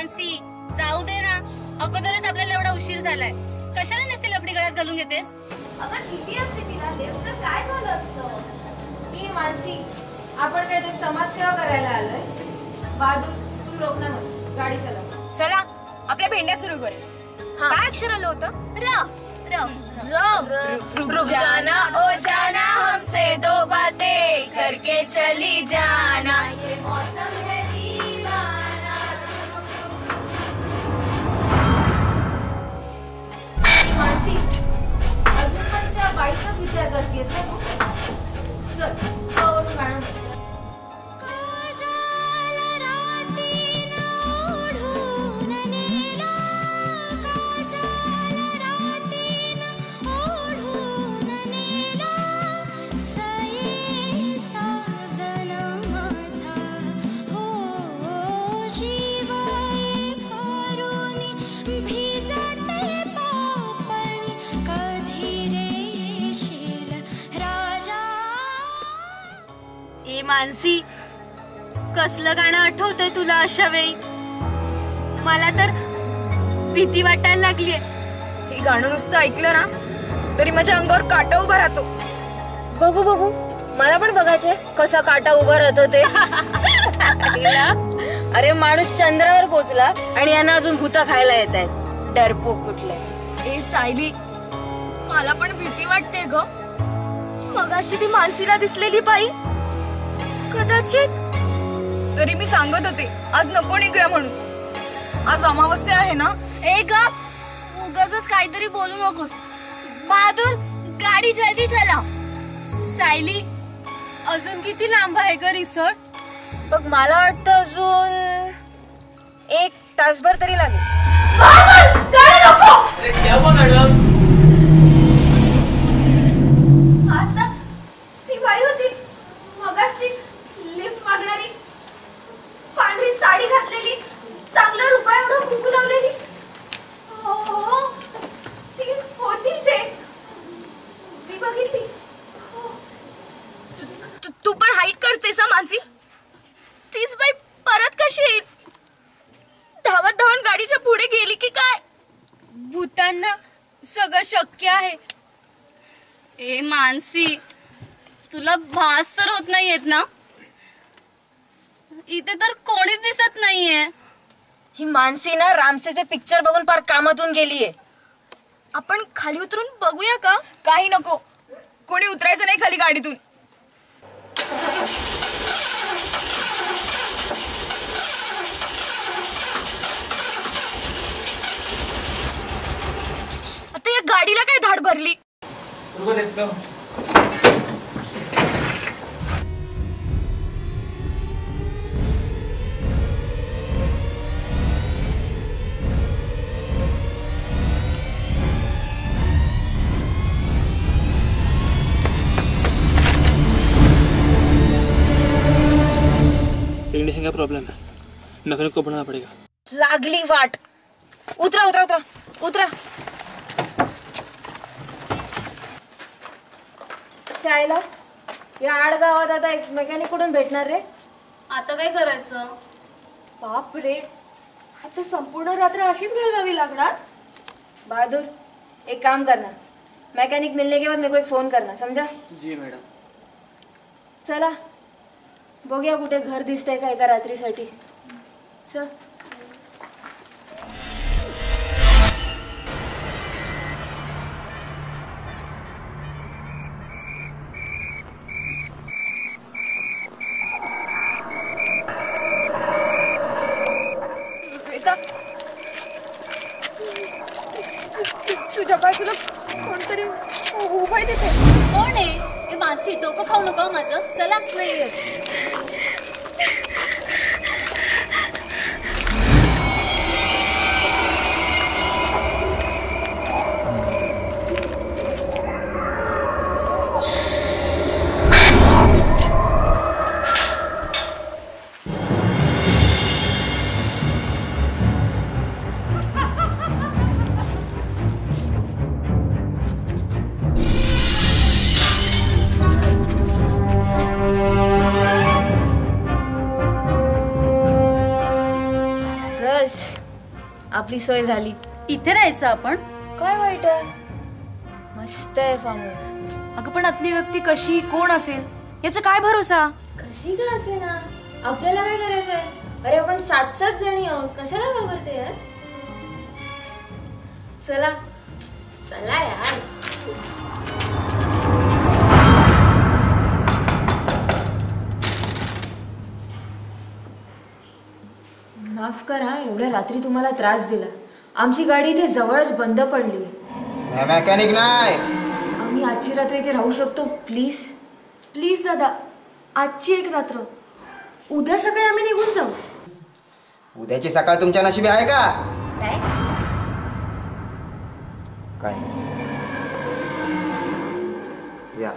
मानसी जाऊ दे ना, अगोदरच आपल्याला एवढा उशीर झालाय. कशाला नसते लफडी गळ्यात घालून घेतेस? अगं किती असते तिला लेफ्ट तर काय झालं असतं. ती मानसी आपण काय ते समाजसेवा करायला आलोय. बहादूर तू रोक ना मग, गाडी चला. चला आपल्या भेंड्या सुरू करूया. काय अक्षर आलं होतं? र रुक जाना ओ जाना हमसे दो बातें करके चली जाना. ये मौसम है दीवाना. मानसी अजून पण त्या बाईचाच विचार करतेस ना तू? चल वरून गाणं. मानसी कसलं गाणं आठवतंय तुला अशा वेळी? मला तर भीती वाटायला लागलीये. हे गाणं नुसतं ऐकलं ना तरी माझ्या अंगावर काटा उभा राहतो. बघू बघू मला पण बघायचंय कसा काटा उभा राहतो ते. अरे माणूस चंद्रावर पोचला आणि यांना अजून भूता खायला येत आहेत. डरपोक कुठले. ए सायली मला पण भीती वाटते ग. मगाशी ती मानसीला दिसलेली बाई कदाचित. तरी मी सांगत होते आज नको निघूया म्हणून. आज अमावस्या आहे ना. ए ग उगाचच काहीतरी बोलू नकोस. बहादूर गाडी जल्दी चला. सायली अजून किती लांब आहे ग रिसॉर्ट? बघ मला वाटतं अजून 1 तासभर तरी लागेल. आता ती बाई होती मगाशी लिफ्ट मागणारी, पांढरी साडी घातलेली, चांगलं रुपया एवढं कुकू लावलेली. हो ती होती ते मी बघितली. तू पण हाईट करतेस मानसी? तीच बाई परत कशी येईल? धावत धावत गाडीच्या पुढे गेली की काय? भूतांना सगळं शक्य आहे. ए मानसी तुला भास तर होत नाहीयेत ना? इथे तर कोणीच दिसत नाहीये. ही मानसी ना रामसेचे पिक्चर बघून पार कामातून गेलीये. आपण खाली उतरून बघूया का? काही नको, कोणी उतरायचं नाही खाली गाडीतून. आता या गाडीला काय धाड भरली? इग्निशन का प्रॉब्लम है, मैकेनिक को बुलाना पड़ेगा. लागली वाट. उतरा उतरा उतरा उतरा. चायला या आडगावात आता एक मेकॅनिक कुठून भेटणार रे? आता काय करायचं? बाप रे, आता संपूर्ण रात्र अशीच घालवावी लागणार. बहादुर एक काम करना, मैकेनिक मिलने के बाद मेरे को एक फोन करना, समझा? जी मैडम. चला बघूया कुठे घर दिसतंय का एका रात्रीसाठी. चल. तुझ्या बाजूला कोणतरी उभा आहे तिथे. कोण आहे? मानसी डोकं खाऊ नका माझं. चलाच नाहीये. बस आपली सोय झाली. इथे राहायचं आपण. काय वाईट आहे, मस्त आहे फार्म हाऊस. अगं पण आतली व्यक्ती कशी कोण असेल याचा काय भरोसा. कशी का असे ना, आपल्याला काय करायचं आहे. अरे आपण 7-7 जणी आहोत, कशाला घाबरते यार. चला चला यार. माफ करा एवढ्या रात्री तुम्हाला त्रास दिला. आमची गाडी इथे जवळच बंद पडली. मेकॅनिक नाही. आम्ही आजची रात्र इथे राहू शकतो प्लीज. प्लीज दादा, आजची एक रात्र, उद्या सकाळी आम्ही निघून जाऊ. उद्याची सकाळ तुमच्या नशिबी आहे का? काय काय या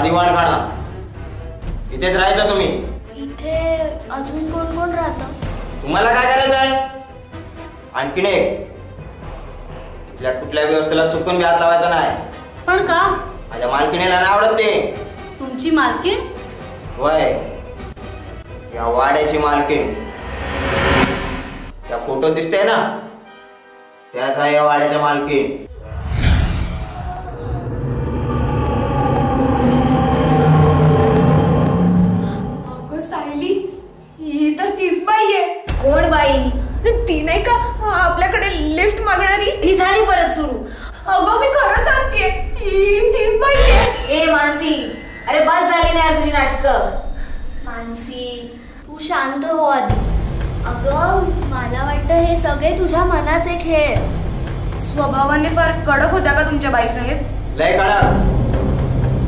दिवाण खाना. इथेच राहायचं तुम्ही. इथे अजून कोण कोण राहतं? तुम्हाला काय करायचं आहे? आणखीन एक, इथल्या कुठल्या व्यवस्थेला चुकून बी हात लावायचा नाही. पण का? माझ्या मालकीणीला नाही आवडत ते. तुमची मालकीण? होय, या वाड्याची मालकीण. त्या फोटो दिसते ना, त्याच आहे या वाड्याच्या मालकीण. कोण बाई? ती नाही का आपल्याकडे लिफ्ट मागणारी? ही झाली परत सुरू. अगं मी खरं सांगते, तीच बाई आहे. ए मानसी, अरे बस झाली नाही यार तुझी नाटकं. मानसी तू शांत हो आधी. अगं मला वाटतं हे सगळे तुझ्या मनाचे खेळ. स्वभावाने फार कडक होत्या का तुमच्या बाईसाहेब? लय कडक.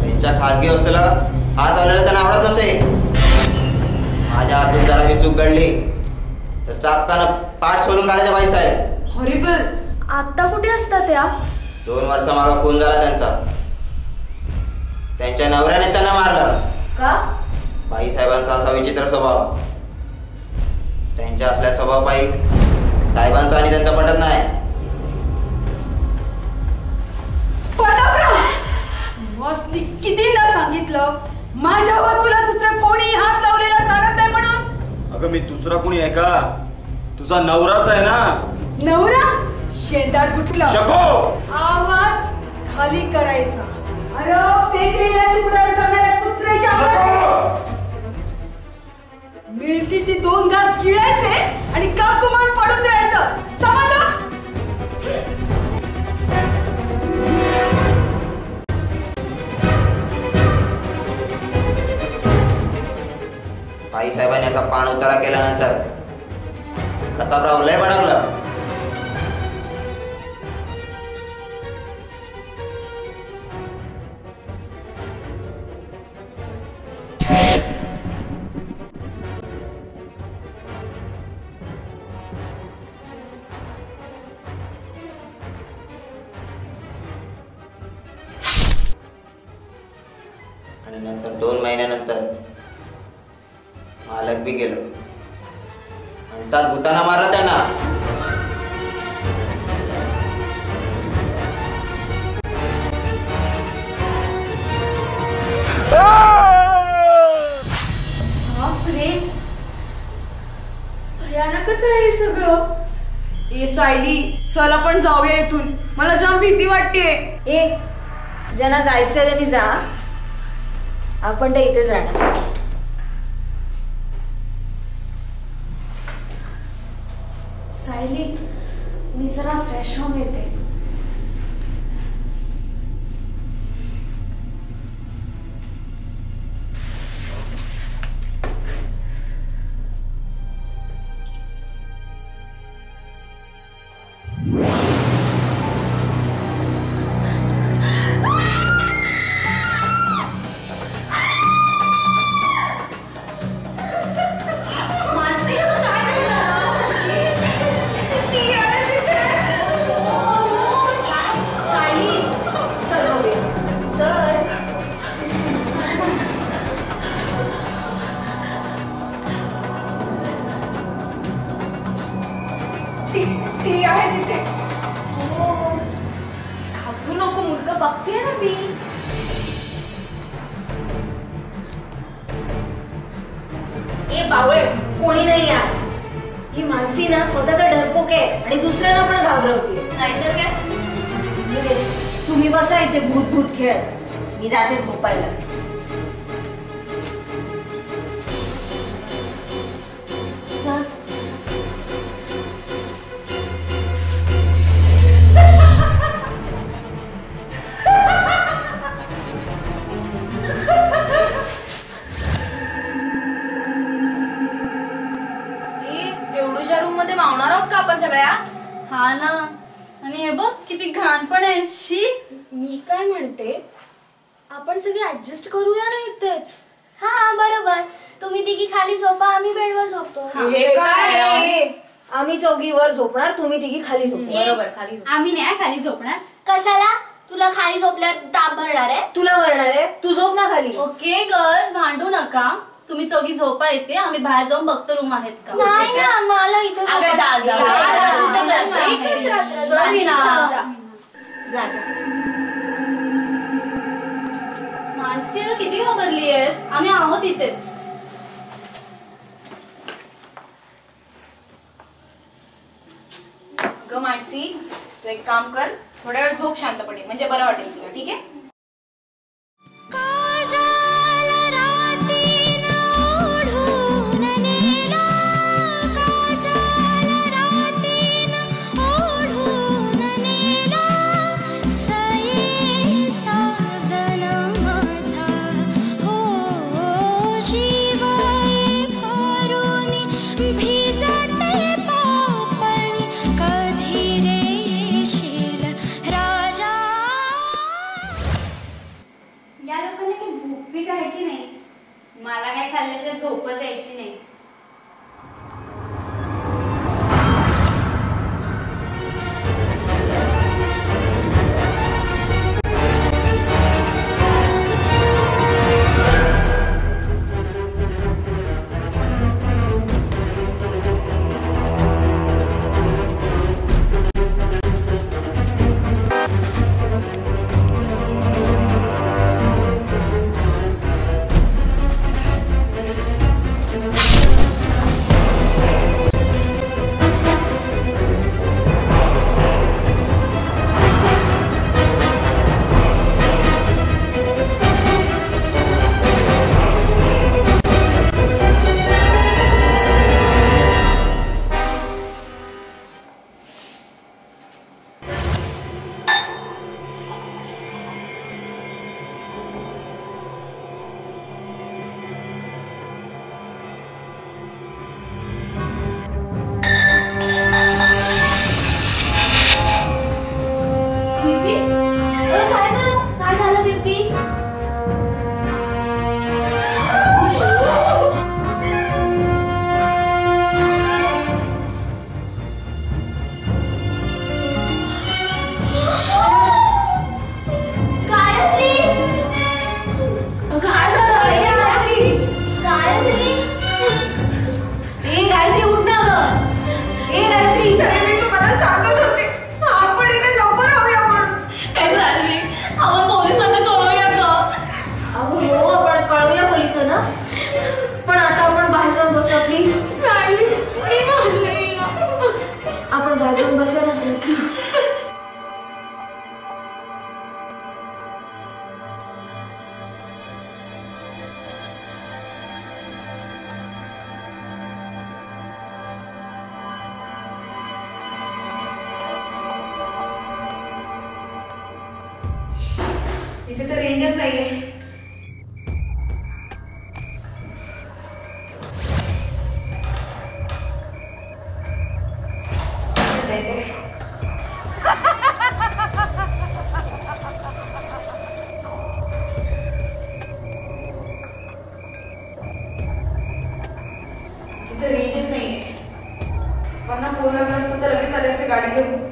त्यांच्या खासगी वस्तूला हात लावलेला त्यांना आवडत नसे. माझ्या हातून जरा मी चूक घडली तर चापकानं पाठ सोडून काढायच्या बाईसाहेब. हॉरिबल. आता कुठे असतात त्या? 2 वर्ष मागं खून झाला त्यांचा. त्यांच्या नवऱ्याने त्यांना मारलं. का? बाईसाहेबांचा असा विचित्र स्वभाव. त्यांच्या असल्या स्वभावापायी साहेबांचा आणि त्यांचा पटत नाही. बॉसनी कितीदा सांगितलं माझ्या वस्तूला दुसरं कोणी हात लावलेला चालत नाही म्हणून. अगं मी दुसरा कोणी आहे का? तुझा नवराच आहे ना. नवरा? शेंदाड कुठला? शको. आवाज खाली करायचा. अरे फेकलेल्या तुकड्यावर चढणाऱ्या कुत्र्याच्या आवाज. मिळतील ती 2 घास गिळायचे आणि काकुमान पडून राहायचं. समजलं? बाईसाहेबांनी असा पाण उतारा केल्यानंतर प्रतापराव लय भडकलं. आणि नंतर 2 महिन्यानंतर मालक बी गेलो. म्हणतात भूताना मारला त्यांना. बापरे, भयानकच आहे हे सगळं. ए सायली, चल आपण जाऊया इथून. मला जाम भीती वाटतेय. ए ज्यांना जायचंय त्यांनी जा. आपण तर इथेच राहणार. सायली, मी जरा फ्रेश होऊन येते. मानसी, काय झालं? ती आहे तिथे. बघते ना ती. ए बावळे, कोणी नाही आत. ही मानसी ना स्वतः तर डरपोक आहे आणि दुसऱ्यांना पण घाबरवते. नाहीतर काय. तुम्ही बसा इथे भूत भूत खेळ, मी जाते झोपायला. एवढ्याशा रूम मध्ये मावणार आहोत का आपण सगळ्या? हा ना. आणि हे बघ किती घाण पण आहे. शी. मी काय म्हणते, आपण सगळे ऍडजस्ट करूया ना इथेच. हा बरोबर. तुम्ही तिघी खाली झोपा, आम्ही बेडवर झोपतो. हे काय? आम्ही चौघी वर झोपणार, तुम्ही तिघी खाली झोपणार. बरोबर, खाली. आम्ही नाही खाली झोपणार. कशाला? तुला खाली झोपल्यावर ताप भरणार आहे. तुला वरणार आहे, तू झोप ना खाली. ओके गर्ल्स, भांडू नका. तुम्ही चौघी झोपा येते, आम्ही बाहेर जाऊन बघतो रूम आहेत का. नाही ना, मला इथे मानसी किती घाबरली आहेस. आम्ही आहोत इथेच. ग मानसी, तू एक काम कर, थोड्या वेळ झोप शांतपणे, म्हणजे बरं वाटेल तुला. ठीक आहे. मला काय खाल्ल्याशिवाय झोपच यायची नाही. इथे तर रेंजच नाहीये. तिथे रेंजच नाहीये. त्यांना फोन लागला असता तर लगेच आले असते गाडी घेऊन.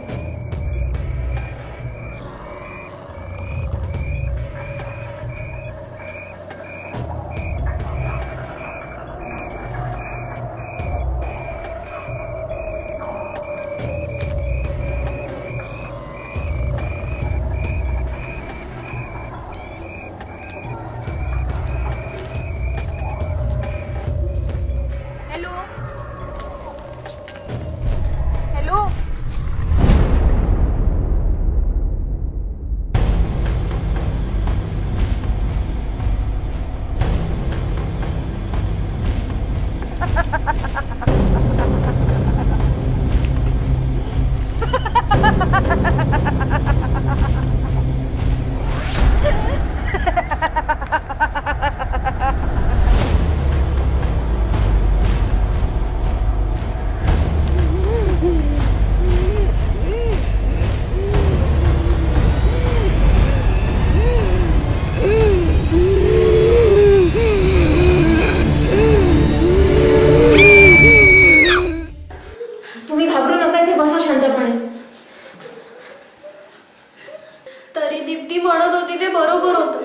तरी दीप्ती म्हणत होती ते बरोबर होतं.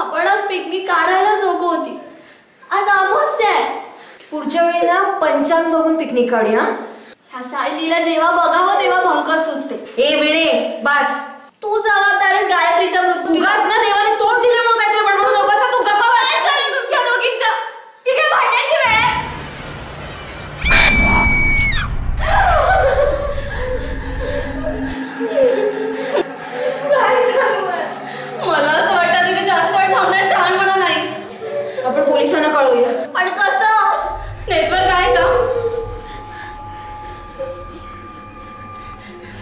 आपण आज पिकनिक काढायलाच नको होती. आज अमावस्या आहे. पुढच्या वेळी ना पंचांग बघून पिकनिक काढूया. ह्या सायलीला जेव्हा बघावं तेव्हा भंकर सुचते. ए वेडे बास. तू जबाबदार आहेस गायत्रीच्या मृत्यू. उगाच ना देवाने तोंड दिले म्हणून काहीतरी बडबडू नकोस. तू गप्पा बस. काय झालं तुमच्या दोघींचं? ही काय भांडण्याची वेळ आहे? मला असं वाटतं तिथे जास्त वेळ थांबण्यात शहाणपणा नाही. आपण पोलिसांना कळवूया. पण कसं? नेटवर्क आहे का?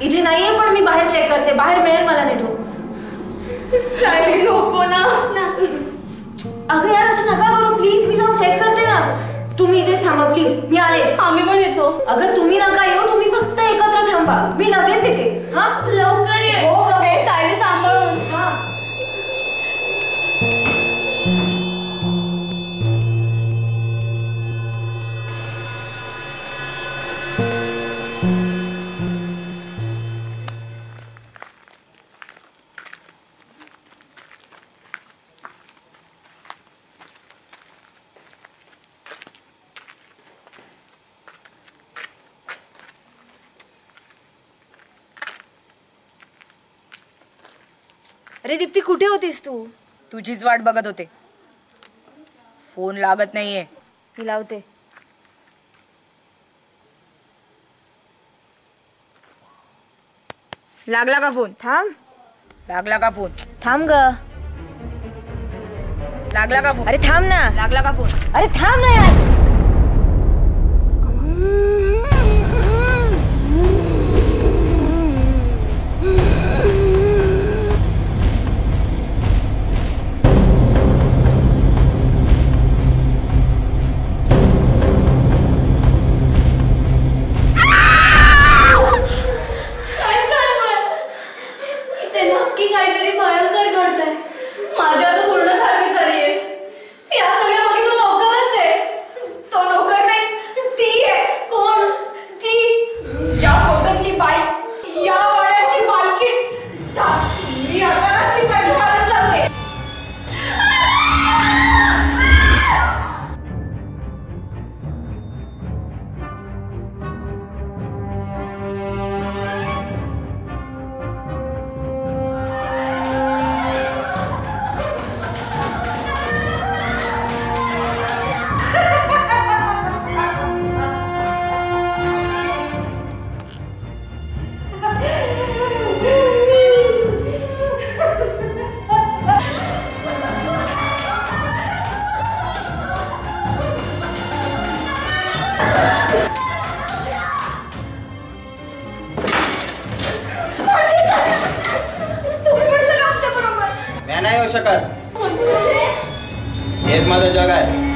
इथे नाहीये पण मी बाहेर चेक करते. बाहेर मिळेल मला नेटवर्क. सायली नको ना. अगं यार असं नका करू प्लीज. मी जाऊन चेक करते ना. तुम्ही इथेच थांबा प्लीज. मी आले. आम्ही पण येतो. अगं तुम्ही नका येऊ. तुम्ही फक्त एकत्र थांबा. मी लगेच येते. हा लवकर ये. हो ग. हे सायली सांभाळून. हा. अरे दीप्ती कुठे होतीस तू? तुझीच वाट बघत होते. फोन लागत नाहीये. मी लावते. लागला का फोन? थांब. लागला का फोन? थांब ग. लागला का फोन? अरे थांब ना. लागला का फोन? अरे थांब ना यार. काहीतरी भयंकर घडतंय. माझ्या तर पूर्ण खात्री झाली आहे. या सगळ्या मागे तो नोकरच आहे. तो नोकर नाही, ती आहे. कोण? ती या फोटोतली बाई, या वाड्याची मालकी. मी आता तिचा घ्यायला जाते. मी नाही येऊ शकत. हेच माझं जग आहे.